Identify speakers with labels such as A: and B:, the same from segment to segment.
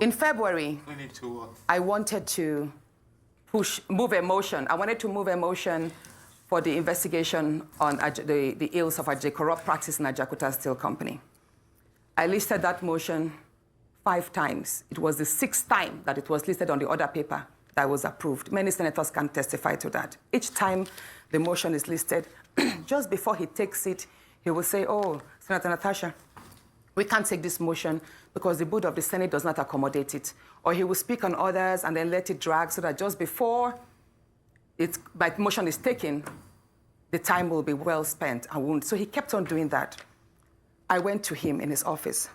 A: In February, I wanted to move a motion. I wanted to move a motion for the investigation on the ills of the corrupt practice in Ajaokuta Steel Company. I listed that motion 5 times. It was the 6th time that it was listed on the order paper that was approved. Many senators can testify to that. Each time the motion is listed, just before he takes it, he will say, oh, Senator Natasha, we can't take this motion because the board of the Senate does not accommodate it. Or he will speak on others and then let it drag so that just before my motion is taken, the time will be well spent. So he kept on doing that. I went to him in his office.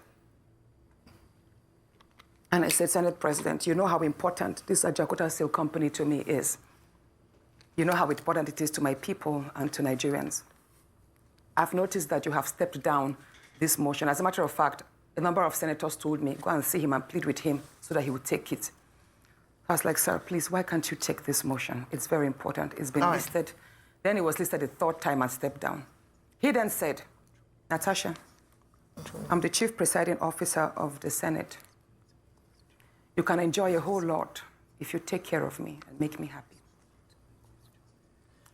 A: And I said, Senate President, you know how important this Ajaokuta Steel Company to me is. You know how important it is to my people and to Nigerians. I've noticed that you have stepped down this motion. As a matter of fact, a number of senators told me, go and see him and plead with him so that he would take it. I was like, sir, please, why can't you take this motion? It's very important. It's been listed. Then it was listed a 3rd time and stepped down. He then said, Natasha, I'm the chief presiding officer of the Senate. You can enjoy a whole lot if you take care of me and make me happy.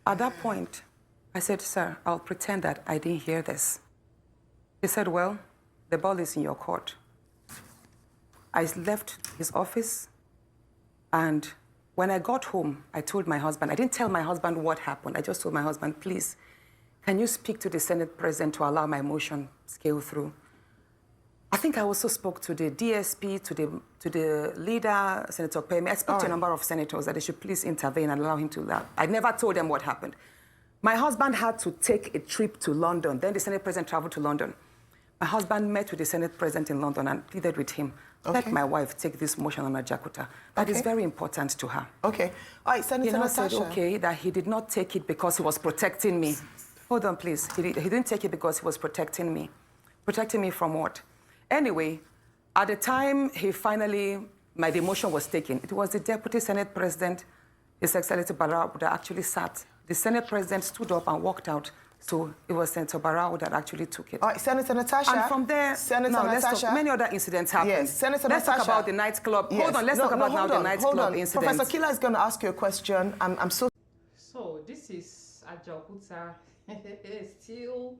A: At that point, I said, sir, I'll pretend that I didn't hear this. He said, well, the ball is in your court. I left his office, and when I got home, I told my husband, I didn't tell my husband what happened. I just told my husband, please, can you speak to the Senate President to allow my motion scale through? I think I also spoke to the DSP, to the leader, Senator Akpabio. I spoke to a number of senators that they should please intervene and allow him to laugh. I never told them what happened. My husband had to take a trip to London. Then the Senate President traveled to London. My husband met with the Senate President in London and pleaded with him, let my wife take this motion on Ajaokuta. That is very important to her. Okay. All right, Senator Natasha. Said, okay, that he did not take it because he was protecting me. Hold on, please. He didn't take it because he was protecting me. Protecting me from what? Anyway, at the time my demotion was taken, it was the Deputy Senate President, His Excellency Barao, that actually sat. The Senate President stood up and walked out. So it was Senator Barao that actually took it. All right, Senator Natasha. And from there, many other incidents happened. Yes, Senator Natasha. Let's talk about the nightclub. Yes. Hold on, let's talk about the nightclub incident. Professor Kila is going to ask you a question. I'm so...
B: So this is Ajaokuta steel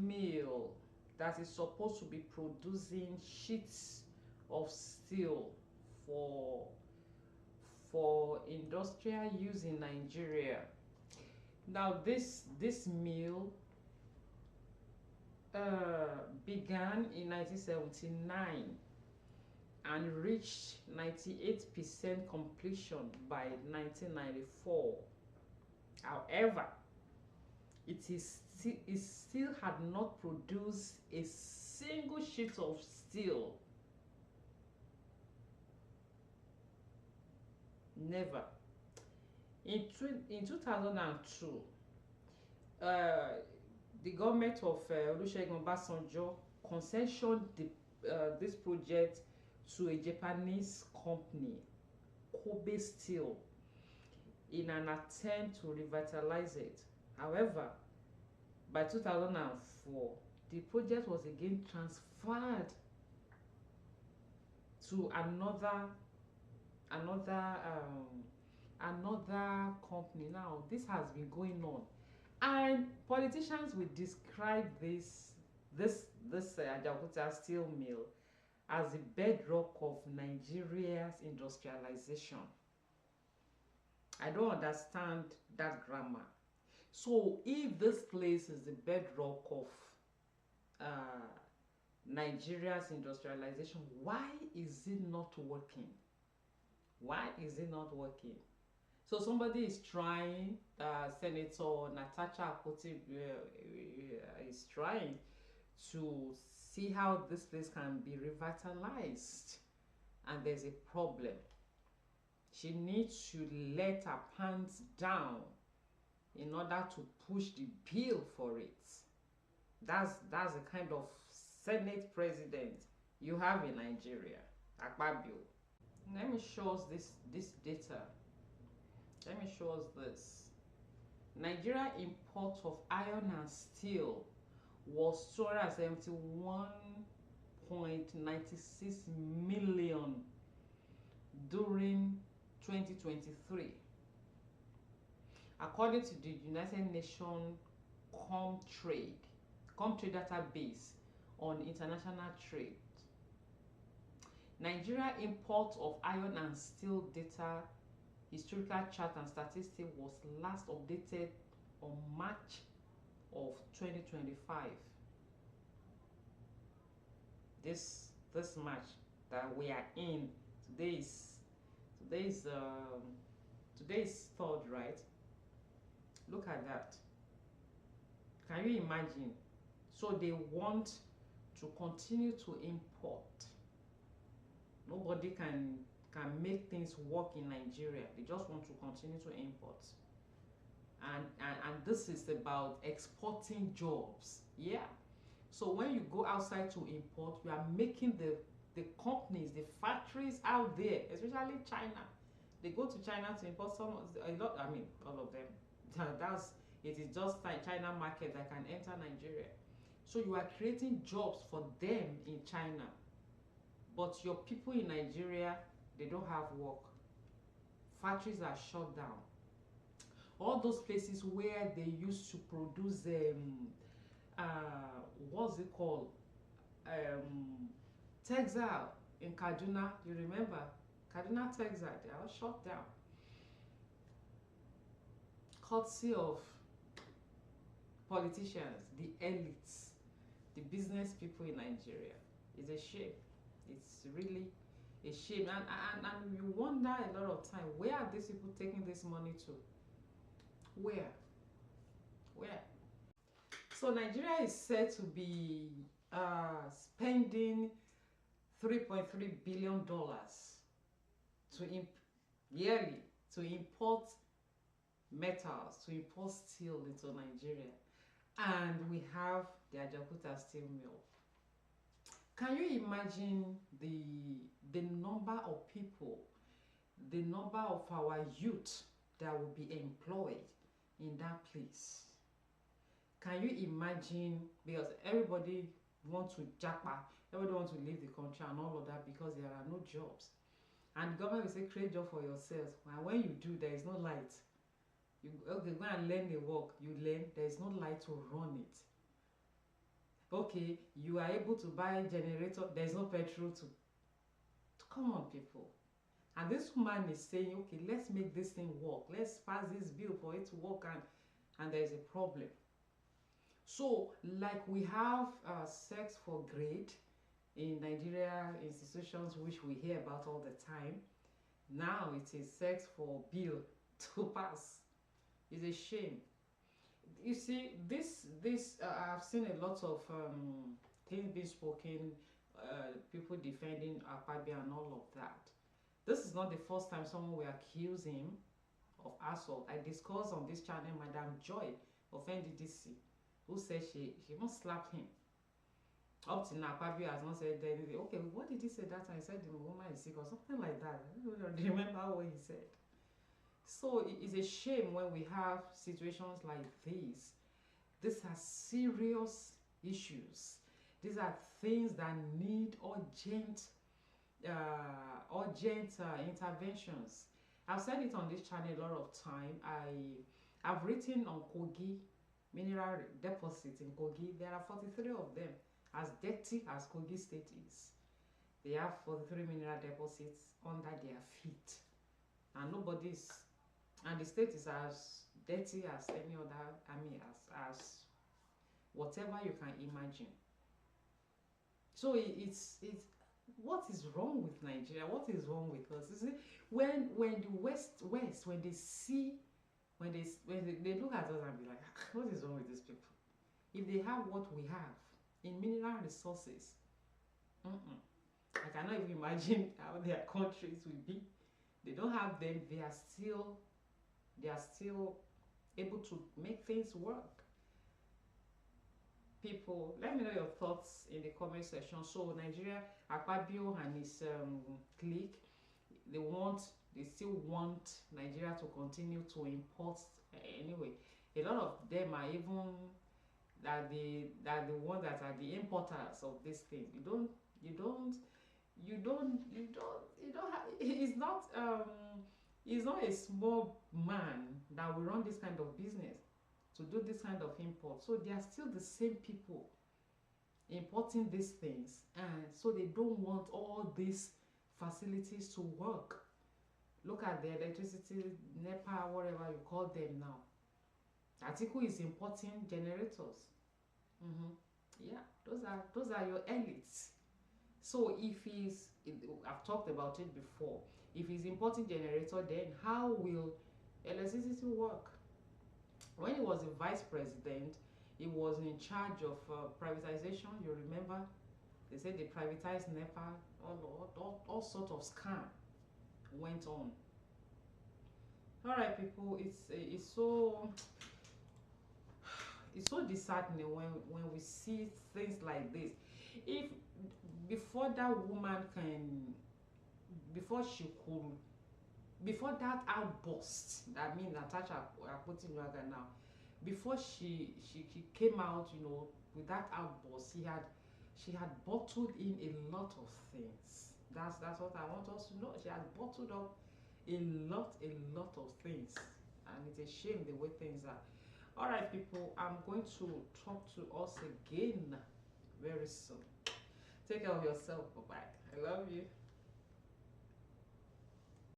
B: mill that is supposed to be producing sheets of steel for industrial use in Nigeria. Now this mill began in 1979 and reached 98% completion by 1994. However, it still had not produced a single sheet of steel. Never. In 2002, the government of Olusegun Obasanjo concessioned this project to a Japanese company, Kobe Steel, in an attempt to revitalize it. However, by 2004, the project was again transferred to another company. Now this has been going on, and politicians will describe this Ajaokuta steel mill as the bedrock of Nigeria's industrialization. I don't understand that grammar. So if this place is the bedrock of Nigeria's industrialization, why is it not working? Why is it not working? So somebody is trying, Senator Natasha is trying to see how this place can be revitalized, and there's a problem. She needs to let her pants down in order to push the bill for it. That's the kind of Senate President you have in Nigeria, Akpabio. Let me show us this data. Let me show us this. Nigeria import of iron and steel was 271.5 1.96 million during 2023. According to the United Nations Comtrade database on international trade, Nigeria import of iron and steel data historical chart and statistic was last updated on March of 2025. This March that we are in, today is 3rd, right? Look at that. Can you imagine? So they want to continue to import. Nobody can make things work in Nigeria. They just want to continue to import. And this is about exporting jobs. Yeah. So when you go outside to import, you are making the companies, the factories out there, especially China. They go to China to import all of them. It is just China market that can enter Nigeria. So you are creating jobs for them in China. But your people in Nigeria, they don't have work. Factories are shut down. All those places where they used to produce what's it called? Textile in Kaduna, you remember? Kaduna Textile, they are shut down. Courtesy of politicians, the elites, the business people in Nigeria. It's a shame. It's really a shame. And you wonder a lot of time, where are these people taking this money to? Where? So Nigeria is said to be spending $3.3 billion yearly to import metals, to import steel into Nigeria. And we have the Ajaokuta steel mill. Can you imagine the number of people, the number of our youth that will be employed in that place? Can you imagine? Because everybody wants to japa, everybody wants to leave the country and all of that because there are no jobs. And the government will say, create job for yourself. And when you do, there is no light. You go and learn the work. You learn, there is no light to run it. Okay, you are able to buy a generator, there is no petrol to come on, people. And this woman is saying, okay, let's make this thing work. Let's pass this bill for it to work, and there is a problem. So, like we have sex for grade in Nigeria institutions, which we hear about all the time, now it is sex for bill to pass. It's a shame. You see, this I've seen a lot of things being spoken, people defending Akpabio and all of that. This is not the first time someone will accuse him of assault. I discussed on this channel Madam Joy of NDDC, who said she must slap him. Up to now, Akpabio has not said anything. Okay, what did he say that time? He said the woman is sick or something like that. I don't remember what he said. So it is a shame when we have situations like this. These are serious issues. These are things that need urgent interventions. I've said it on this channel a lot of time. I've written on Kogi mineral deposits in Kogi. There are 43 of them. As dirty as Kogi State is, they have 43 mineral deposits under their feet, and and the state is as dirty as any other. As whatever you can imagine. So it's what is wrong with Nigeria? What is wrong with us? You see, when the West when they see when they look at us and be like, what is wrong with these people? If they have what we have in mineral resources, I cannot even imagine how their countries will be. They don't have them. They are still able to make things work. People, let me know your thoughts in the comment section. So Nigeria, Akpabio and his clique, they still want Nigeria to continue to import. Anyway, a lot of them are even that the one that are the importers of these things. He's not a small man that will run this kind of business to do this kind of import. So they are still the same people importing these things, and so they don't want all these facilities to work. Look at the electricity, NEPA, whatever you call them now. Atiku is importing generators. Yeah, those are your elites. So if I've talked about it before, if he's importing generator, then how will electricity work? When he was the vice president, he was in charge of privatization. You remember? They said they privatized NEPA. All sort of scam went on. All right, people. It's so disheartening when we see things like this. If before that woman before that outburst, that means Natasha Akpoti now, before she came out, with that outburst, she had bottled in a lot of things. That's what I want us to know. She has bottled up a lot of things, and it's a shame the way things are. All right, people, I'm going to talk to us again very soon. Take care of yourself. Bye bye. I love you.